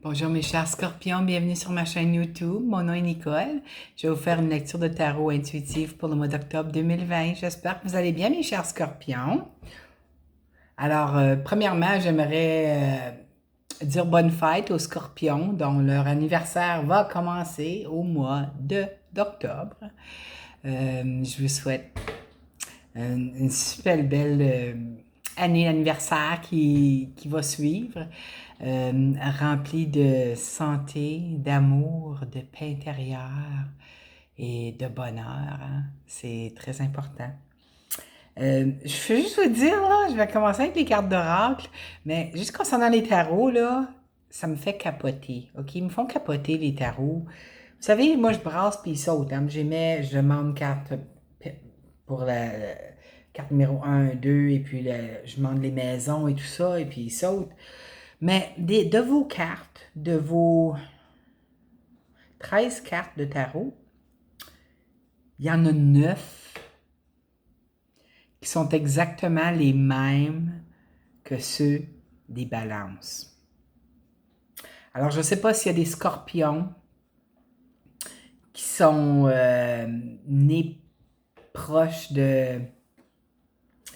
Bonjour mes chers scorpions, bienvenue sur ma chaîne YouTube. Mon nom est Nicole. Je vais vous faire une lecture de tarot intuitive pour le mois d'octobre 2020. J'espère que vous allez bien mes chers scorpions. Alors, premièrement, j'aimerais dire bonne fête aux scorpions dont leur anniversaire va commencer au mois d'octobre. Je vous souhaite une super belle année d'anniversaire qui va suivre. Rempli de santé, d'amour, de paix intérieure et de bonheur. Hein? C'est très important. Je veux juste vous dire, là, je vais commencer avec les cartes d'oracle, mais juste concernant les tarots, là, ça me fait capoter. OK? Ils me font capoter les tarots. Vous savez, moi, je brasse puis ils sautent. Hein? Je demande carte pour la carte numéro 1, 2, et puis je demande les maisons et tout ça, et puis ils sautent. Mais de vos cartes, de vos 13 cartes de tarot, il y en a 9 qui sont exactement les mêmes que ceux des balances. Alors, je ne sais pas s'il y a des scorpions qui sont nés proches de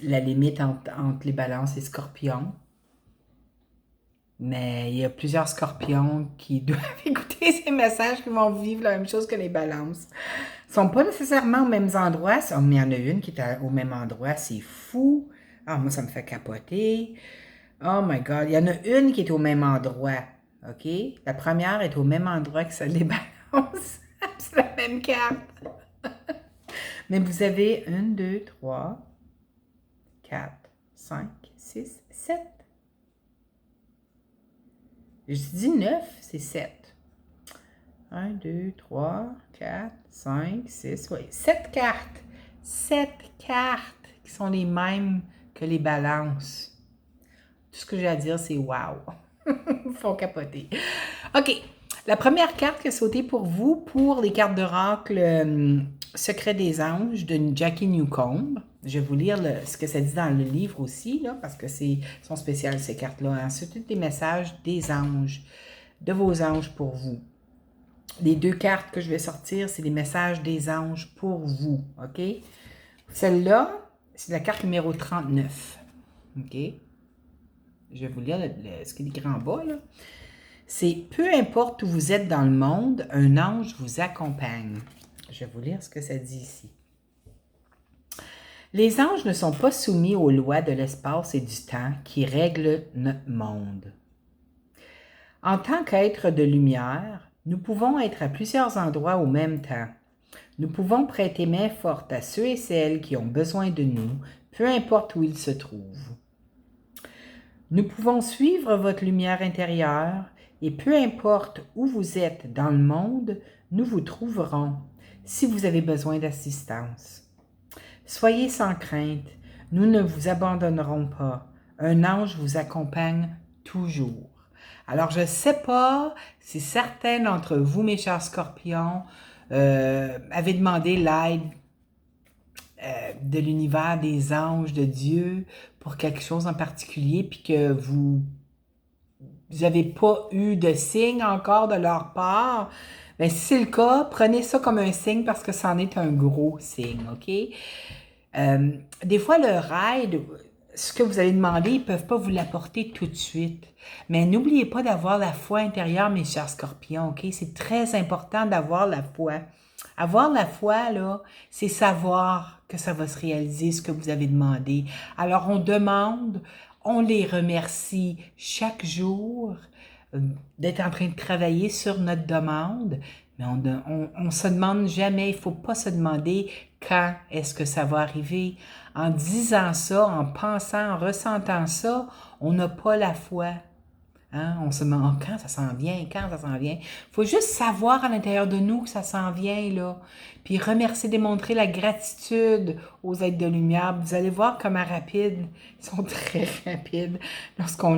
la limite entre les balances et scorpions. Mais il y a plusieurs scorpions qui doivent écouter ces messages, qui vont vivre la même chose que les balances. Ils ne sont pas nécessairement aux mêmes endroits, mais il y en a une qui est au même endroit, c'est fou. Ah, moi, ça me fait capoter. Oh my God, il y en a une qui est au même endroit, OK? La première est au même endroit que celle des balances. C'est la même carte. Mais vous avez 1, 2, 3, 4, 5, 6, 7. Je dis 9, c'est 7. 1, 2, 3, 4, 5, 6, oui. 7 cartes. 7 cartes qui sont les mêmes que les balances. Tout ce que j'ai à dire, c'est wow. Ils font capoter. OK. La première carte qui a sauté pour vous, pour les cartes d'oracle Secret des anges de Jackie Newcomb. Je vais vous lire ce que ça dit dans le livre aussi, là, parce que sont spéciales ces cartes-là. Hein. C'est tous des messages des anges, de vos anges pour vous. Les 2 cartes que je vais sortir, c'est les messages des anges pour vous. OK? Celle-là, c'est la carte numéro 39. OK? Je vais vous lire ce qui est écrit en bas, là. C'est « Peu importe où vous êtes dans le monde, un ange vous accompagne ». Je vais vous lire ce que ça dit ici. Les anges ne sont pas soumis aux lois de l'espace et du temps qui règlent notre monde. En tant qu'être de lumière, nous pouvons être à plusieurs endroits au même temps. Nous pouvons prêter main forte à ceux et celles qui ont besoin de nous, peu importe où ils se trouvent. Nous pouvons suivre votre lumière intérieure et peu importe où vous êtes dans le monde, nous vous trouverons si vous avez besoin d'assistance. Soyez sans crainte, nous ne vous abandonnerons pas. Un ange vous accompagne toujours. Alors, je ne sais pas si certains d'entre vous, mes chers scorpions, avaient demandé l'aide de l'univers, des anges, de Dieu, pour quelque chose en particulier, puis que vous n'avez pas eu de signe encore de leur part. Bien, si c'est le cas, prenez ça comme un signe parce que c'en est un gros signe, OK? Des fois, leur aide, ce que vous allez demander, ils ne peuvent pas vous l'apporter tout de suite. Mais n'oubliez pas d'avoir la foi intérieure, mes chers scorpions, OK? C'est très important d'avoir la foi. Avoir la foi, là, c'est savoir que ça va se réaliser, ce que vous avez demandé. Alors, on demande, on les remercie chaque jour d'être en train de travailler sur notre demande, mais on se demande jamais, il ne faut pas se demander quand est-ce que ça va arriver. En disant ça, en pensant, en ressentant ça, on n'a pas la foi. Hein? On se demande quand ça s'en vient, quand ça s'en vient. Il faut juste savoir à l'intérieur de nous que ça s'en vient, là. Puis remercier, démontrer la gratitude aux êtres de lumière. Vous allez voir comment rapides, ils sont très rapides lorsqu'on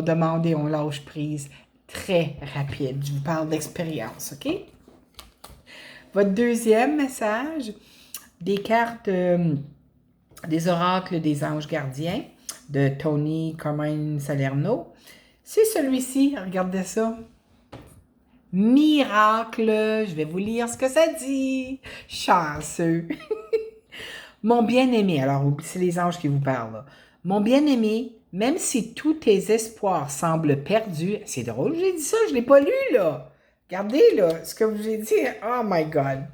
demande et on lâche prise. Très rapide. Je vous parle d'expérience, OK? Votre deuxième message, des cartes des oracles des anges gardiens de Tony Carmine Salerno. C'est celui-ci, regardez ça. Miracle, je vais vous lire ce que ça dit. Chanceux. Mon bien-aimé, alors c'est les anges qui vous parlent là. Mon bien-aimé, même si tous tes espoirs semblent perdus, c'est drôle, j'ai dit ça, je ne l'ai pas lu là. Regardez là, ce que j'ai dit, oh my God.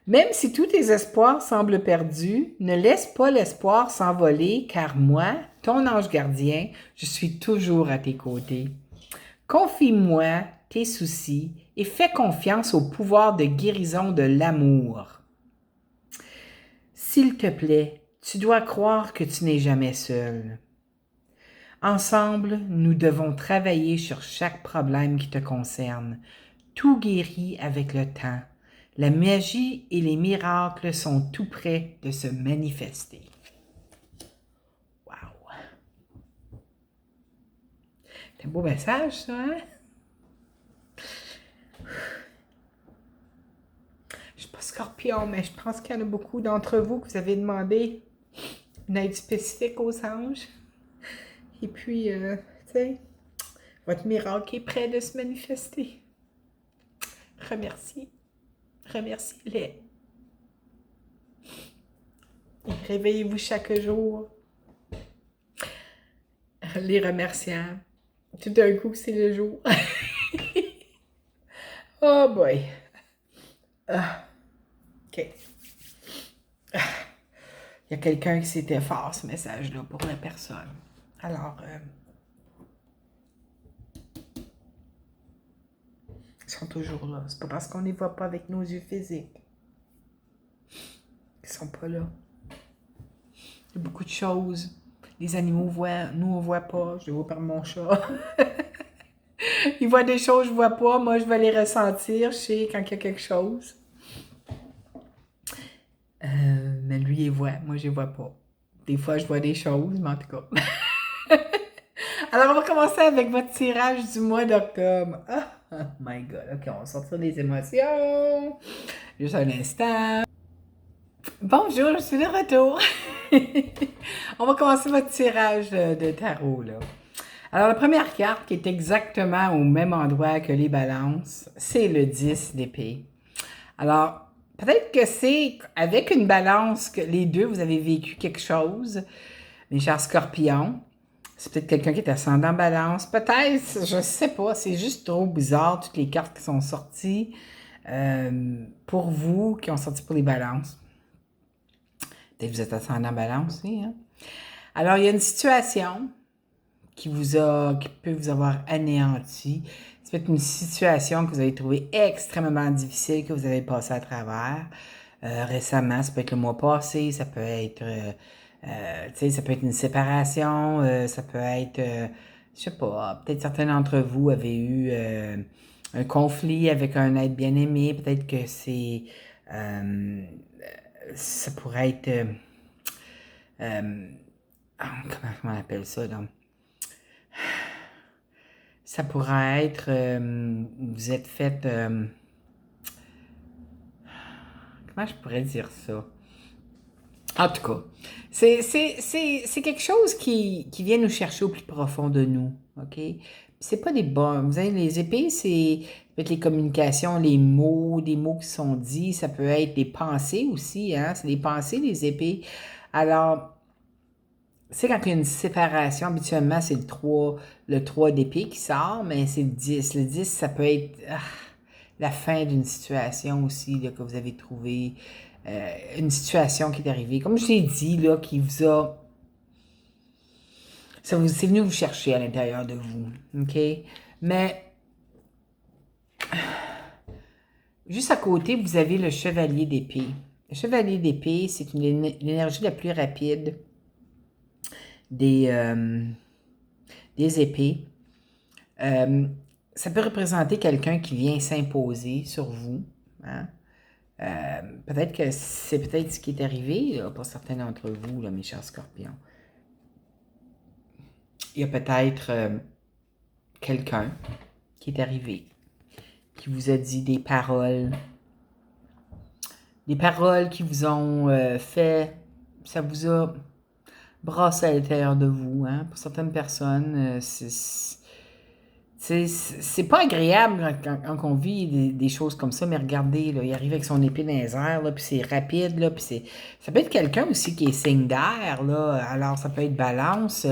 Même si tous tes espoirs semblent perdus, ne laisse pas l'espoir s'envoler, car moi, ton ange gardien, je suis toujours à tes côtés. Confie-moi tes soucis et fais confiance au pouvoir de guérison de l'amour. S'il te plaît, tu dois croire que tu n'es jamais seul. Ensemble, nous devons travailler sur chaque problème qui te concerne. Tout guérit avec le temps. La magie et les miracles sont tout près de se manifester. Wow! C'est un beau message, ça, hein? Je ne suis pas Scorpion, mais je pense qu'il y en a beaucoup d'entre vous que vous avez demandé une aide spécifique aux anges. Et puis, tu sais, votre miracle est prêt de se manifester. Remerciez-les. Et réveillez-vous chaque jour. Les remerciant. Tout d'un coup, c'est le jour. Oh boy. OK. Il y a quelqu'un qui s'était fort, ce message-là, pour la personne. Alors, ils sont toujours là. C'est pas parce qu'on ne les voit pas avec nos yeux physiques qu'ils sont pas là. Il y a beaucoup de choses. Les animaux voient, nous on voit pas. Je les vois par mon chat. Ils voient des choses que je vois pas. Moi, je vais les ressentir. Je sais quand il y a quelque chose. Mais lui, il voit. Moi, je les vois pas. Des fois, je vois des choses, mais en tout cas. Alors, on va commencer avec votre tirage du mois d'octobre. Oh my God. OK, on va sortir des émotions. Juste un instant. Bonjour, je suis de retour. On va commencer votre tirage de tarot, là. Alors, la première carte qui est exactement au même endroit que les balances, c'est le 10 d'épée. Alors, peut-être que c'est avec une balance que les deux, vous avez vécu quelque chose, mes chers scorpions. C'est peut-être quelqu'un qui est ascendant balance. Peut-être, je ne sais pas, c'est juste trop bizarre, toutes les cartes qui sont sorties pour vous, qui ont sorti pour les balances. Peut-être que vous êtes ascendant balance aussi, hein? Alors, il y a une situation qui peut vous avoir anéanti. Ça peut être une situation que vous avez trouvée extrêmement difficile, que vous avez passé à travers récemment. Ça peut être le mois passé, ça peut être, ça peut être une séparation, ça peut être, je sais pas, peut-être certains d'entre vous avaient eu un conflit avec un être bien-aimé. Peut-être que ça pourrait être, comment on appelle ça, donc? Ça pourrait être, vous êtes fait, comment je pourrais dire ça? En tout cas, c'est quelque chose qui vient nous chercher au plus profond de nous, OK? C'est pas des bons, vous savez, les épées, c'est peut-être les communications, les mots, des mots qui sont dits, ça peut être des pensées aussi, hein? C'est des pensées, les épées. Alors, c'est quand il y a une séparation, habituellement, c'est le 3 d'épée qui sort, mais c'est le 10. Le 10, ça peut être la fin d'une situation aussi là, que vous avez trouvé, une situation qui est arrivée. Comme je l'ai dit, là, qui vous a... c'est venu vous chercher à l'intérieur de vous, OK? Mais, juste à côté, vous avez le chevalier d'épée. Le chevalier d'épée, c'est l'énergie la plus rapide des épées. Ça peut représenter quelqu'un qui vient s'imposer sur vous. Hein? Peut-être que c'est peut-être ce qui est arrivé là, pour certains d'entre vous, là, mes chers scorpions. Il y a peut-être quelqu'un qui est arrivé, qui vous a dit des paroles qui vous ont fait, ça vous a brassé à l'intérieur de vous. Hein? Pour certaines personnes, C'est pas agréable quand on vit des choses comme ça, mais regardez, là, il arrive avec son épée dans les airs, là, puis c'est rapide, là, puis ça peut être quelqu'un aussi qui est signe d'air, là, alors ça peut être Balance,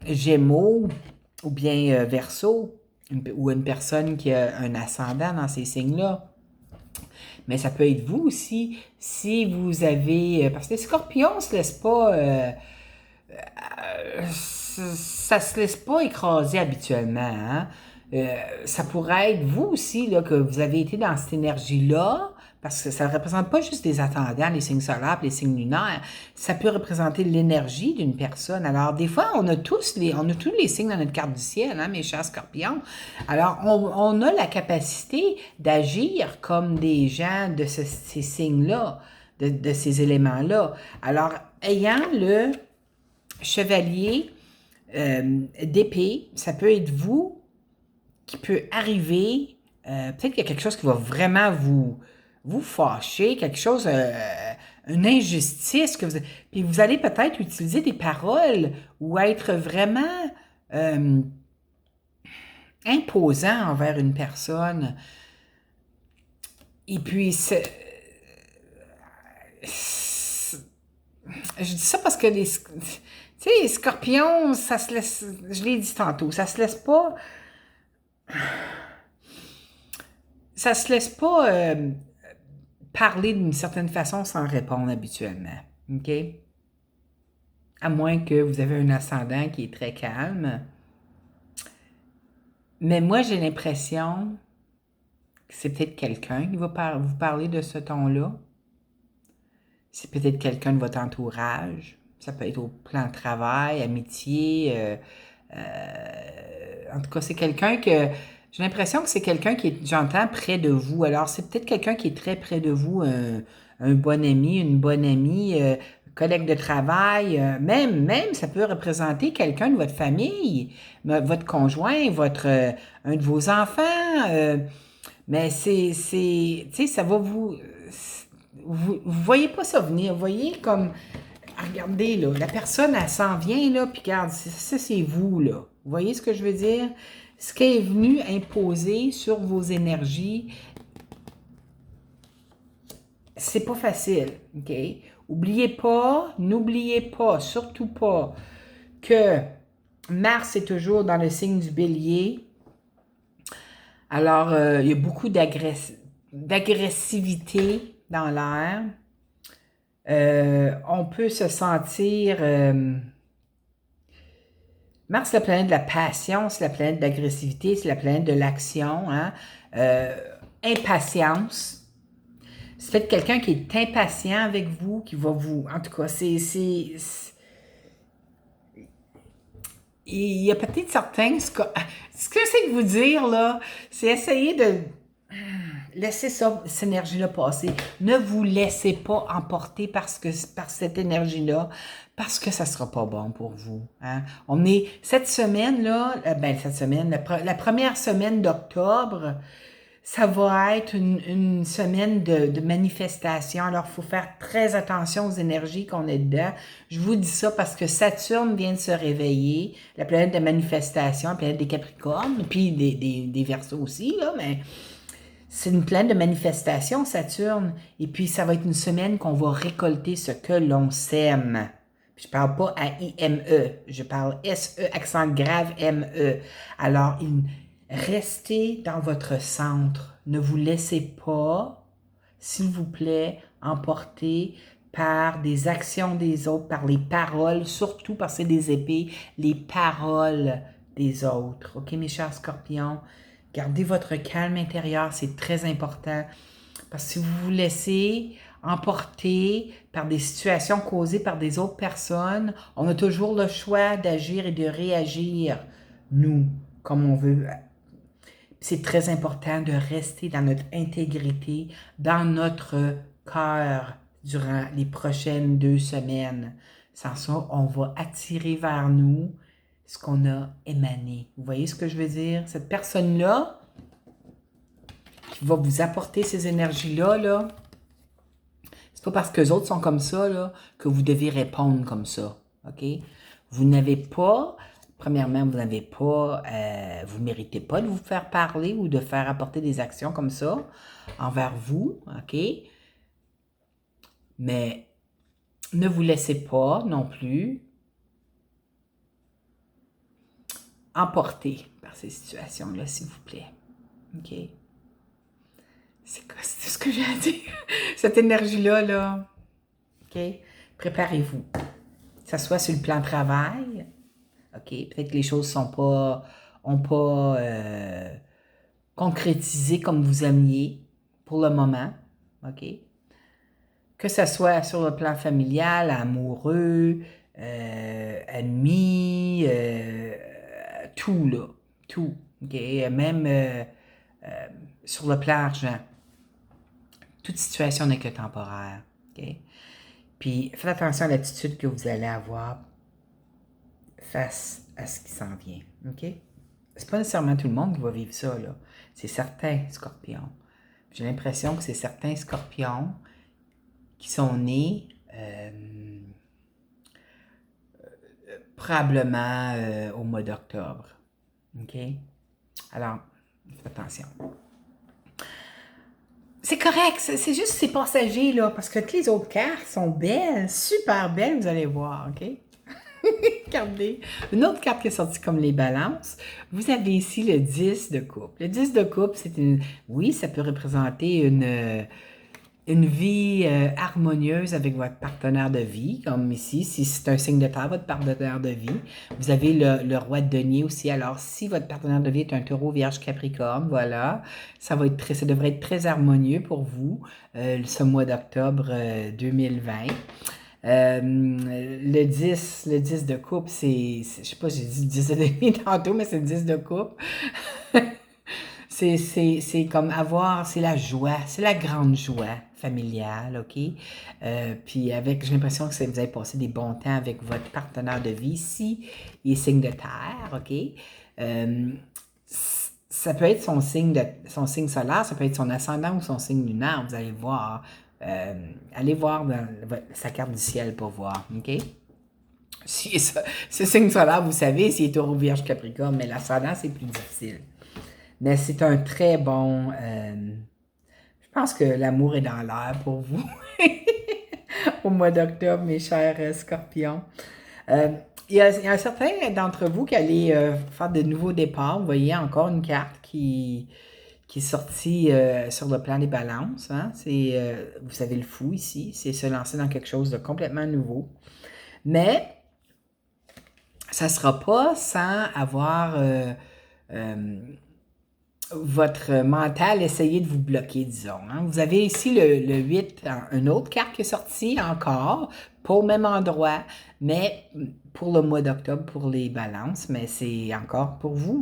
Gémeaux, ou bien Verseau, ou une personne qui a un ascendant dans ces signes-là. Mais ça peut être vous aussi, si vous avez... parce que les scorpions se laissent pas... ça se laisse pas écraser habituellement. Hein? Ça pourrait être vous aussi, là, que vous avez été dans cette énergie-là, parce que ça ne représente pas juste des ascendants, les signes solaires, les signes lunaires. Ça peut représenter l'énergie d'une personne. Alors, des fois, on a tous les signes dans notre carte du ciel, hein, mes chers scorpions. Alors, on a la capacité d'agir comme des gens de ces signes-là, de ces éléments-là. Alors, ayant le chevalier d'épée, ça peut être vous qui peut arriver, peut-être qu'il y a quelque chose qui va vraiment vous fâcher, quelque chose, une injustice, puis vous allez peut-être utiliser des paroles ou être vraiment imposant envers une personne. Et puis, je dis ça parce que tu sais, les scorpions, ça se laisse, je l'ai dit tantôt, ça se laisse pas parler d'une certaine façon sans répondre habituellement, OK? À moins que vous avez un ascendant qui est très calme. Mais moi, j'ai l'impression que c'est peut-être quelqu'un qui va vous parler de ce ton-là. C'est peut-être quelqu'un de votre entourage. Ça peut être au plan de travail, amitié. En tout cas, c'est quelqu'un que... J'ai l'impression que c'est quelqu'un qui est, j'entends, près de vous. Alors, c'est peut-être quelqu'un qui est très près de vous, un bon ami, une bonne amie, collègue de travail. Même, ça peut représenter quelqu'un de votre famille, votre conjoint, un de vos enfants. Mais tu sais, ça va vous voyez pas ça venir. Vous voyez comme, regardez, là, la personne, elle s'en vient, là, puis regarde, ça, c'est vous, là. Vous voyez ce que je veux dire? Ce qui est venu imposer sur vos énergies, c'est pas facile, OK? N'oubliez pas, surtout pas, que Mars est toujours dans le signe du Bélier. Alors, il y a beaucoup d'agressivité dans l'air. On peut se sentir... Mars, c'est la planète de la passion, c'est la planète de l'agressivité, c'est la planète de l'action. Hein? Impatience. C'est peut-être quelqu'un qui est impatient avec vous, qui va vous... En tout cas, il y a peut-être certains... Ce que c'est de vous dire, là, c'est essayer de laisser cette énergie-là passer. Ne vous laissez pas emporter par cette énergie-là, parce que ça ne sera pas bon pour vous. Hein? On est... Cette semaine-là, la première semaine d'octobre, ça va être une semaine de manifestation. Alors, il faut faire très attention aux énergies qu'on est dedans. Je vous dis ça parce que Saturne vient de se réveiller, la planète de manifestation, la planète des Capricornes, puis des Verseaux aussi, là, mais c'est une planète de manifestation, Saturne. Et puis, ça va être une semaine qu'on va récolter ce que l'on sème. Je parle pas A-I-M-E, je parle S-E, accent grave, M-E. Alors, restez dans votre centre. Ne vous laissez pas, s'il vous plaît, emporter par des actions des autres, par les paroles, surtout parce que c'est des épées, les paroles des autres. OK, mes chers scorpions? Gardez votre calme intérieur, c'est très important. Parce que si vous vous laissez emporter par des situations causées par des autres personnes, on a toujours le choix d'agir et de réagir, nous, comme on veut. C'est très important de rester dans notre intégrité, dans notre cœur durant les prochaines 2 semaines. Sans ça, on va attirer vers nous ce qu'on a émané. Vous voyez ce que je veux dire? Cette personne-là, qui va vous apporter ces énergies-là, là, c'est pas parce que les autres sont comme ça, là, que vous devez répondre comme ça. OK? Vous n'avez pas premièrement, vous n'avez pas, vous ne méritez pas de vous faire parler ou de faire apporter des actions comme ça envers vous, OK? Mais ne vous laissez pas non plus emporter par ces situations-là, s'il vous plaît. OK? C'est quoi c'est ce que j'ai à dire? Cette énergie-là, là, OK? Préparez-vous. Que ce soit sur le plan travail, OK? Peut-être que les choses n'ont pas concrétisé comme vous aimiez pour le moment, OK? Que ce soit sur le plan familial, amoureux, ennemi, tout, là. Tout, OK? Même sur le plan argent. Toute situation n'est que temporaire, OK? Puis, faites attention à l'attitude que vous allez avoir face à ce qui s'en vient, OK? C'est pas nécessairement tout le monde qui va vivre ça, là. C'est certains scorpions. J'ai l'impression que c'est certains scorpions qui sont nés probablement au mois d'octobre, OK? Alors, faites attention. C'est correct, c'est juste ces passagers, là, parce que toutes les autres cartes sont belles, super belles, vous allez voir, OK? Regardez, une autre carte qui est sortie comme les balances. Vous avez ici le 10 de coupe. Le 10 de coupe, c'est une... Oui, ça peut représenter une vie harmonieuse avec votre partenaire de vie, comme ici, si c'est un signe de terre, votre partenaire de vie. Vous avez le roi de denier aussi. Alors, si votre partenaire de vie est un taureau, vierge, capricorne, voilà, ça devrait être très harmonieux pour vous ce mois d'octobre 2020. Le 10 de coupe, je sais pas, j'ai dit 10 de demi tantôt, mais c'est le 10 de coupe. C'est comme avoir, c'est la joie, c'est la grande joie familiale, OK? Puis j'ai l'impression que vous avez passé des bons temps avec votre partenaire de vie ici, il est signe de terre, OK? Ça peut être son signe solaire, ça peut être son ascendant ou son signe lunaire, vous allez voir. Allez voir dans sa carte du ciel pour voir, OK? Si ce signe solaire, vous savez, s'il est taureau, vierge, capricorne, mais l'ascendant, c'est plus difficile. Mais c'est un très bon... je pense que l'amour est dans l'air pour vous au mois d'octobre, mes chers scorpions. Il y a certains d'entre vous qui allaient faire de nouveaux départs. Vous voyez encore une carte qui est sortie sur le plan des balances. Hein? Vous savez le fou ici, c'est se lancer dans quelque chose de complètement nouveau. Mais ça ne sera pas sans avoir... votre mental essayer de vous bloquer, disons. Hein. Vous avez ici le 8, une autre carte qui est sortie encore, pas au même endroit, mais pour le mois d'octobre, pour les balances, mais c'est encore pour vous.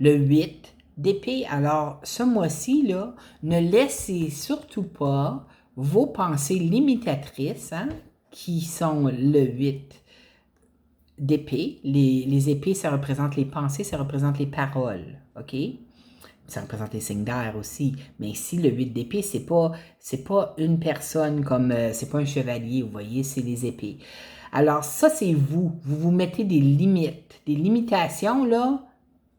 Le 8 d'épée. Alors, ce mois-ci, là, ne laissez surtout pas vos pensées limitatrices, hein, qui sont le 8 d'épée. Les épées, ça représente les pensées, ça représente les paroles, OK? Ça représente les signes d'air aussi. Mais ici, le 8 d'épée, c'est pas une personne comme... c'est pas un chevalier, vous voyez, c'est les épées. Alors, ça, c'est vous. Vous vous mettez des limites. Des limitations, là,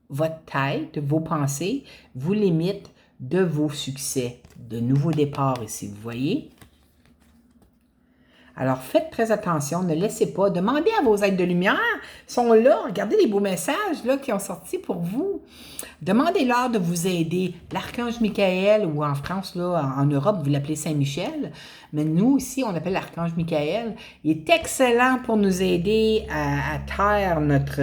votre tête, vos pensées, vous limitent de vos succès, de nouveaux départs ici, vous voyez? Alors, faites très attention, ne laissez pas. Demandez à vos êtres de lumière, ils sont là, regardez les beaux messages là, qui ont sorti pour vous. Demandez-leur de vous aider. L'archange Michael, ou en France, là, en Europe, vous l'appelez Saint-Michel, mais nous, ici, on l'appelle l'archange Michael. Il est excellent pour nous aider à taire notre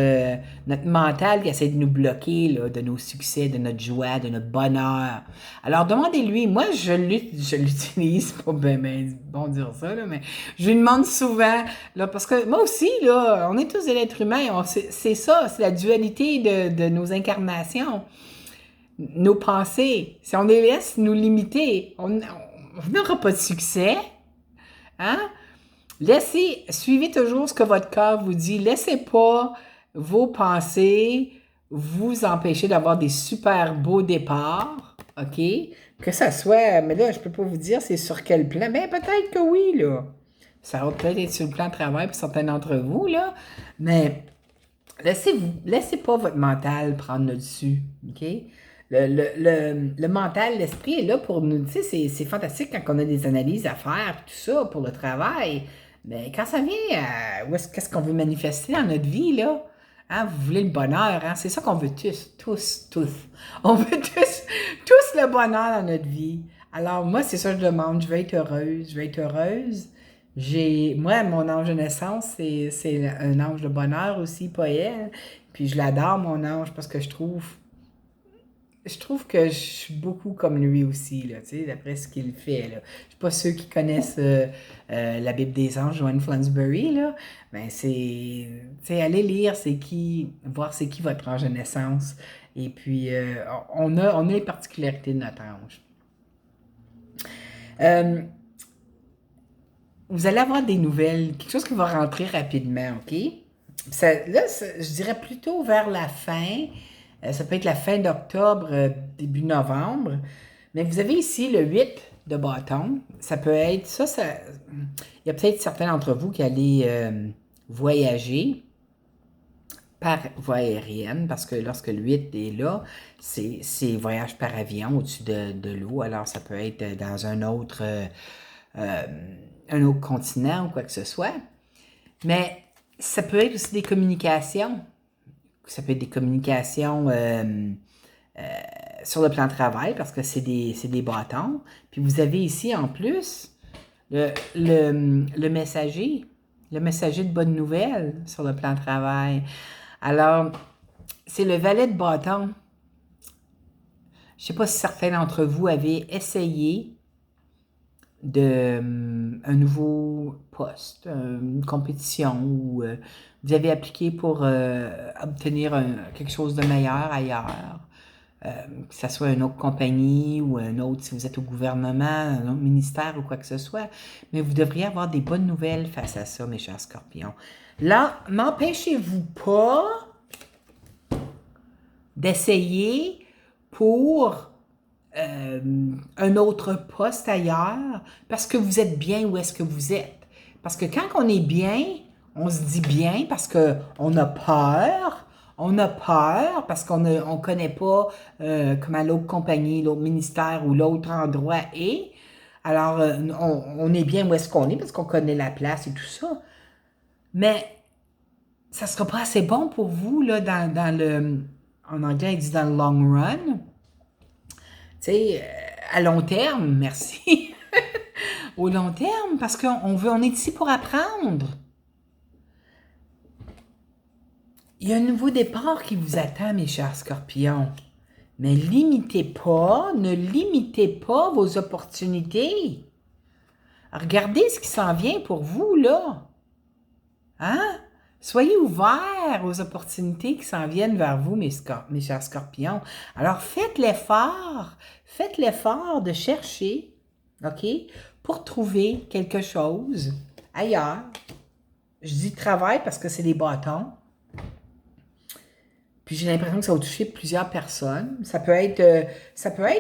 mental qui essaie de nous bloquer là, de nos succès, de notre joie, de notre bonheur. Alors, demandez-lui. Moi, je l'utilise, pas ben bon dire ça, là, mais je lui demande souvent, là, parce que moi aussi, là, on est tous des êtres humains, c'est ça, c'est la dualité de nos incarnations. Nos pensées, si on les laisse nous limiter, on n'aura pas de succès. Hein? Suivez toujours ce que votre cœur vous dit. Laissez pas vos pensées vous empêcher d'avoir des super beaux départs. OK? Que ça soit, mais là, je peux pas vous dire c'est sur quel plan. Ben, peut-être que oui, là. Ça va peut-être être sur le plan de travail pour certains d'entre vous, là. Mais Laissez pas votre mental prendre le dessus, OK? Le mental, l'esprit est là pour nous, tu sais, c'est fantastique quand on a des analyses à faire, tout ça, pour le travail, mais quand ça vient à qu'est-ce qu'on veut manifester dans notre vie, là, hein, vous voulez le bonheur, hein, c'est ça qu'on veut tous. On veut tous le bonheur dans notre vie. Alors, moi, c'est ça que je demande, je veux être heureuse. Moi, mon ange de naissance, c'est un ange de bonheur aussi, pas elle. Puis je l'adore, mon ange, parce que je trouve que je suis beaucoup comme lui aussi, là, tu sais, d'après ce qu'il fait, là. Je sais pas ceux qui connaissent la Bible des anges, Joanne Flansbury, là, ben tu sais, allez lire voir c'est qui votre ange de naissance. Et puis, on a les particularités de notre ange. Euh, Vous allez avoir des nouvelles, quelque chose qui va rentrer rapidement, OK? Je dirais plutôt vers la fin. Ça peut être la fin d'octobre, début novembre. Mais vous avez ici le 8 de bâton. Ça peut être il y a peut-être certains d'entre vous qui allez voyager par voie aérienne, parce que lorsque le 8 est là, c'est voyage par avion au-dessus de l'eau. Alors, ça peut être dans euh, un autre continent ou quoi que ce soit. Mais ça peut être aussi des communications. Ça peut être des communications sur le plan de travail, parce que c'est des bâtons. Puis vous avez ici en plus le messager de bonnes nouvelles sur le plan de travail. Alors, c'est le valet de bâton. Je ne sais pas si certains d'entre vous avaient essayé un nouveau poste, une compétition, ou vous avez appliqué pour obtenir quelque chose de meilleur ailleurs, que ce soit une autre compagnie ou un autre, si vous êtes au gouvernement, un autre ministère ou quoi que ce soit, mais vous devriez avoir des bonnes nouvelles face à ça, mes chers scorpions. Là, n'empêchez-vous pas d'essayer pour un autre poste ailleurs, parce que vous êtes bien où est-ce que vous êtes. Parce que quand on est bien, on se dit bien parce qu'on a peur. On a peur parce qu'on ne connaît pas comment l'autre compagnie, l'autre ministère ou l'autre endroit est. Alors, on est bien où est-ce qu'on est parce qu'on connaît la place et tout ça. Mais ça ne sera pas assez bon pour vous, là, en anglais, ils disent dans le long run. Tu sais, à long terme, merci. Au long terme, parce on est ici pour apprendre. Il y a un nouveau départ qui vous attend, mes chers scorpions. Mais ne limitez pas vos opportunités. Regardez ce qui s'en vient pour vous, là. Hein? Soyez ouverts aux opportunités qui s'en viennent vers vous, mes chers scorpions. Alors, faites l'effort de chercher, OK, pour trouver quelque chose ailleurs. Je dis travail parce que c'est des bâtons. Puis j'ai l'impression que ça va toucher plusieurs personnes. Ça peut être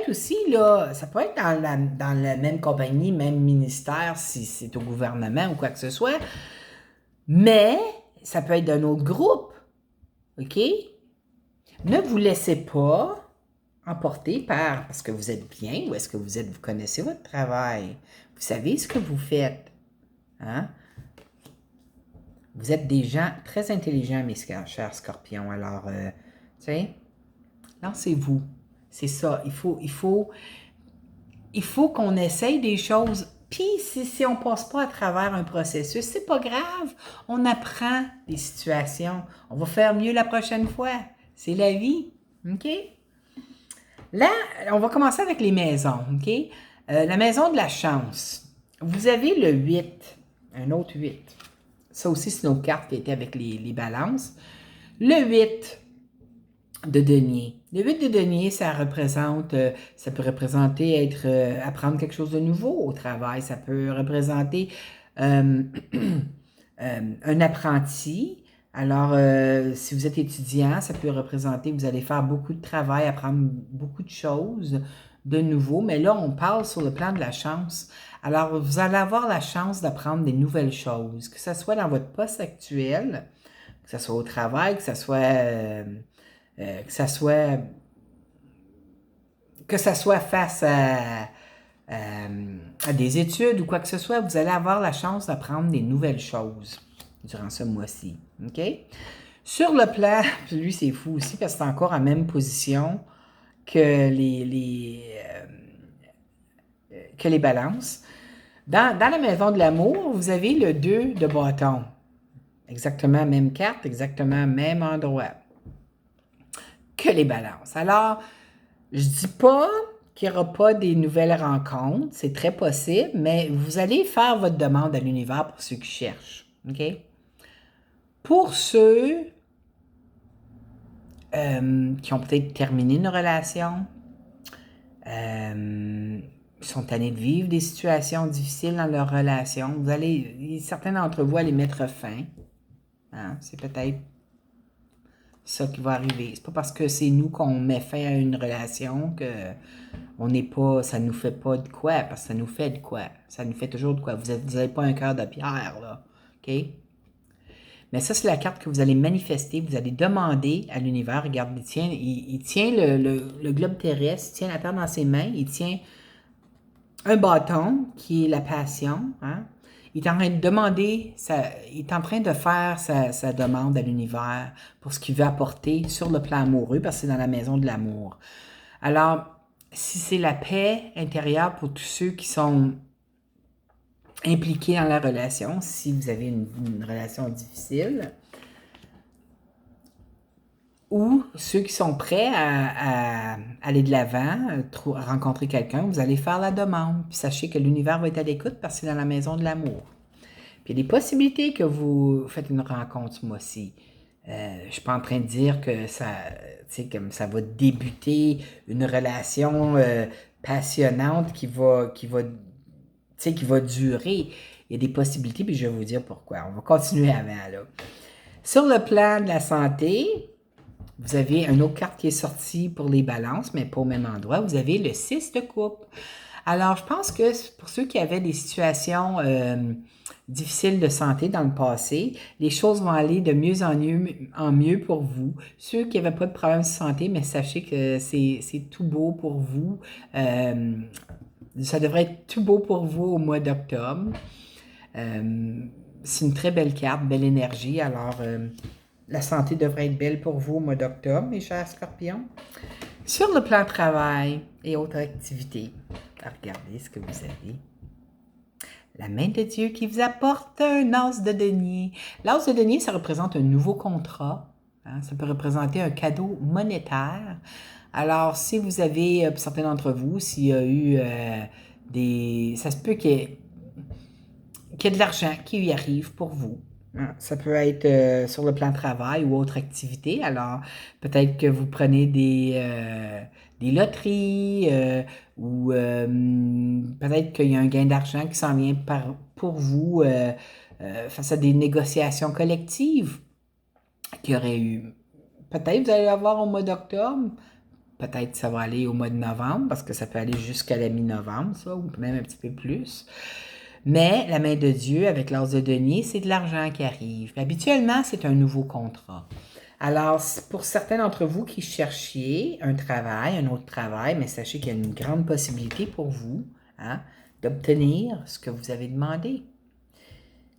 aussi, là, ça peut être dans la même compagnie, même ministère, si c'est au gouvernement ou quoi que ce soit. Mais ça peut être d'un autre groupe, OK? Ne vous laissez pas emporter parce que vous êtes bien, ou est-ce que vous connaissez votre travail, vous savez ce que vous faites, hein? Vous êtes des gens très intelligents, mes chers scorpions, alors, tu sais, lancez-vous, c'est ça, il faut qu'on essaye des choses. Puis, si on ne passe pas à travers un processus, c'est pas grave. On apprend des situations. On va faire mieux la prochaine fois. C'est la vie. OK? Là, on va commencer avec les maisons. OK? La maison de la chance. Vous avez le 8. Un autre 8. Ça aussi, c'est nos cartes qui étaient avec les balances. Le 8 de denier. Le 8 de denier, ça peut représenter apprendre quelque chose de nouveau au travail. Ça peut représenter un apprenti. Alors, si vous êtes étudiant, ça peut représenter, vous allez faire beaucoup de travail, apprendre beaucoup de choses de nouveau. Mais là, on parle sur le plan de la chance. Alors, vous allez avoir la chance d'apprendre des nouvelles choses, que ce soit dans votre poste actuel, que ce soit au travail, que ce soit, face à des études ou quoi que ce soit, vous allez avoir la chance d'apprendre des nouvelles choses durant ce mois-ci. OK? Sur le plan, lui c'est fou aussi parce que c'est encore à la même position que que les balances. Dans la maison de l'amour, vous avez le 2 de bâton. Exactement même carte, exactement même endroit que les balances. Alors, je dis pas qu'il n'y aura pas des nouvelles rencontres, c'est très possible, mais vous allez faire votre demande à l'univers pour ceux qui cherchent. OK? Pour ceux qui ont peut-être terminé une relation, sont tannés de vivre des situations difficiles dans leur relation, certains d'entre vous allez mettre fin. Hein? C'est peut-être ça qui va arriver. C'est pas parce que c'est nous qu'on met fin à une relation que ça nous fait pas de quoi, parce que ça nous fait de quoi. Ça nous fait toujours de quoi. Vous n'avez pas un cœur de pierre, là. OK? Mais ça, c'est la carte que vous allez manifester. Vous allez demander à l'univers. Regarde, il tient le globe terrestre, il tient la Terre dans ses mains, il tient un bâton qui est la passion. Hein? Il est en train de demander, il est en train de faire sa demande à l'univers pour ce qu'il veut apporter sur le plan amoureux, parce que c'est dans la maison de l'amour. Alors, si c'est la paix intérieure pour tous ceux qui sont impliqués dans la relation, si vous avez une relation difficile, ou ceux qui sont prêts à aller de l'avant, à rencontrer quelqu'un, vous allez faire la demande. Puis sachez que l'univers va être à l'écoute parce que c'est dans la maison de l'amour. Puis il y a des possibilités que vous faites une rencontre ce mois-ci. Je ne suis pas en train de dire que comme ça va débuter une relation passionnante qui va durer. Il y a des possibilités, puis je vais vous dire pourquoi. On va continuer avant, là. Sur le plan de la santé, vous avez une autre carte qui est sortie pour les balances, mais pas au même endroit. Vous avez le 6 de coupe. Alors, je pense que pour ceux qui avaient des situations difficiles de santé dans le passé, les choses vont aller de mieux en mieux pour vous. Ceux qui n'avaient pas de problème de santé, mais sachez que c'est tout beau pour vous. Ça devrait être tout beau pour vous au mois d'octobre. C'est une très belle carte, belle énergie. Alors, la santé devrait être belle pour vous au mois d'octobre, mes chers scorpions. Sur le plan travail et autres activités, regardez ce que vous avez. La main de Dieu qui vous apporte un as de denier. L'as de denier, ça représente un nouveau contrat. Hein? Ça peut représenter un cadeau monétaire. Alors, si vous avez, pour certains d'entre vous, s'il y a eu ça se peut qu'il y ait de l'argent qui y arrive pour vous. Hein? Ça peut être sur le plan travail ou autre activité. Alors, peut-être que vous prenez des loteries ou peut-être qu'il y a un gain d'argent qui s'en vient pour vous face à des négociations collectives qu'il y aurait eu. Peut-être vous allez avoir au mois d'octobre. Peut-être que ça va aller au mois de novembre, parce que ça peut aller jusqu'à la mi-novembre, ça, ou même un petit peu plus. Mais la main de Dieu, avec l'as de denier, c'est de l'argent qui arrive. Habituellement, c'est un nouveau contrat. Alors, pour certains d'entre vous qui cherchiez un autre travail, mais sachez qu'il y a une grande possibilité pour vous d'obtenir ce que vous avez demandé.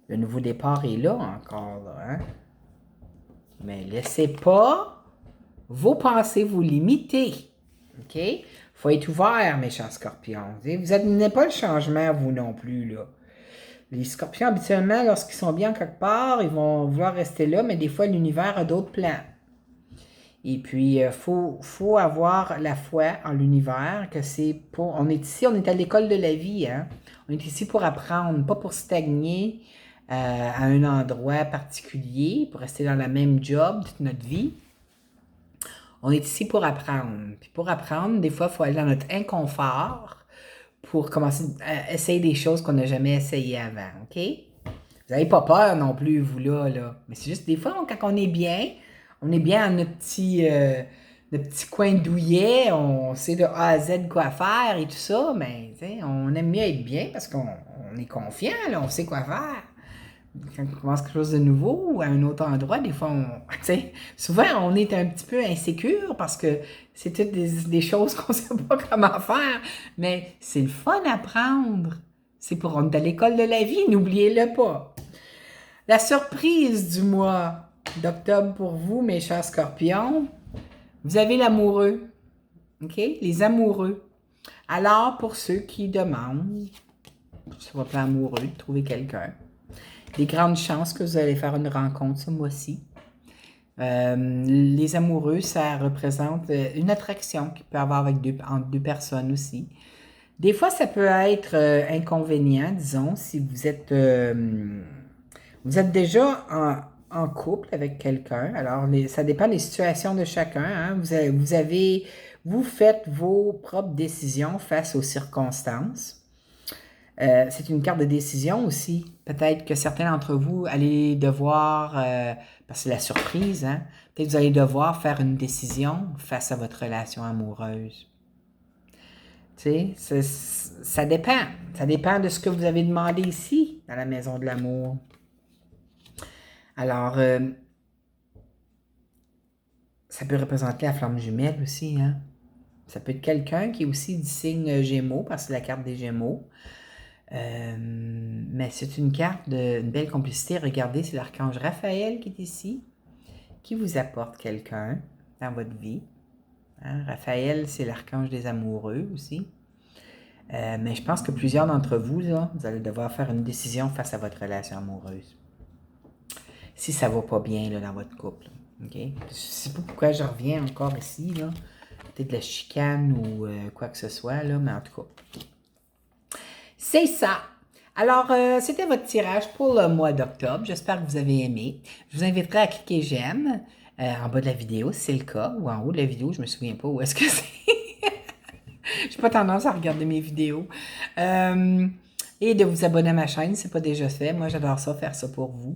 Le nouveau départ est là encore, là, hein? Mais laissez pas vos pensées vous limiter. OK? Faut être ouvert, mes chers scorpions. Vous n'êtes pas le changement, vous non plus, là. Les scorpions, habituellement, lorsqu'ils sont bien quelque part, ils vont vouloir rester là, mais des fois, l'univers a d'autres plans. Et puis, faut avoir la foi en l'univers, que on est ici, on est à l'école de la vie, hein? On est ici pour apprendre, pas pour stagner à un endroit particulier, pour rester dans la même job toute notre vie. On est ici pour apprendre. Puis pour apprendre, des fois, il faut aller dans notre inconfort pour commencer à essayer des choses qu'on n'a jamais essayées avant, OK? Vous n'avez pas peur non plus, vous, là. Mais c'est juste des fois, quand on est bien dans notre petit coin douillet, on sait de A à Z quoi faire et tout ça, mais on aime mieux être bien parce qu'on est confiant, là, on sait quoi faire. quand on commence quelque chose de nouveau ou à un autre endroit, des fois, tu sais, souvent, on est un petit peu insécure parce que c'est toutes des choses qu'on ne sait pas comment faire, mais c'est le fun à apprendre. C'est pour on est à l'école de la vie, n'oubliez-le pas. La surprise du mois d'octobre pour vous, mes chers scorpions, vous avez l'amoureux, OK? Les amoureux. Alors, pour ceux qui demandent, sur votre plan amoureux, de trouver quelqu'un, des grandes chances que vous allez faire une rencontre ce mois-ci. Les amoureux, ça représente une attraction qu'il peut y avoir entre deux personnes aussi. Des fois, ça peut être inconvénient, disons, si vous êtes déjà en couple avec quelqu'un. Alors, ça dépend des situations de chacun. Hein. Vous faites vos propres décisions face aux circonstances. C'est une carte de décision aussi. Peut-être que certains d'entre vous allez devoir, parce que c'est la surprise, hein, peut-être que vous allez devoir faire une décision face à votre relation amoureuse. Tu sais, ça dépend. Ça dépend de ce que vous avez demandé ici, dans la maison de l'amour. Alors, ça peut représenter la flamme jumelle aussi, hein. Ça peut être quelqu'un qui est aussi du signe Gémeaux, parce que c'est la carte des Gémeaux. Mais c'est une carte d'une belle complicité. Regardez, c'est l'archange Raphaël qui est ici, qui vous apporte quelqu'un dans votre vie. Hein? Raphaël, c'est l'archange des amoureux aussi. Mais je pense que plusieurs d'entre vous, là, vous allez devoir faire une décision face à votre relation amoureuse. Si ça ne va pas bien là, dans votre couple. Okay? Je ne sais pas pourquoi je reviens encore ici. Peut-être de la chicane ou quoi que ce soit, là, mais en tout cas. C'est ça. Alors, c'était votre tirage pour le mois d'octobre. J'espère que vous avez aimé. Je vous inviterai à cliquer j'aime en bas de la vidéo, si c'est le cas, ou en haut de la vidéo, je ne me souviens pas où est-ce que c'est. Je n'ai pas tendance à regarder mes vidéos. Et de vous abonner à ma chaîne, si ce n'est pas déjà fait. Moi, j'adore ça, faire ça pour vous.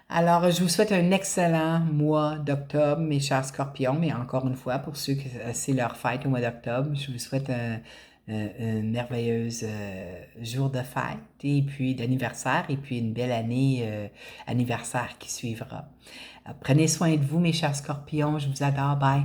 Alors, je vous souhaite un excellent mois d'octobre, mes chers scorpions. Mais encore une fois, pour ceux que c'est leur fête au mois d'octobre, je vous souhaite un merveilleux jour de fête et puis d'anniversaire et puis une belle année anniversaire qui suivra. Prenez soin de vous, mes chers scorpions. Je vous adore. Bye.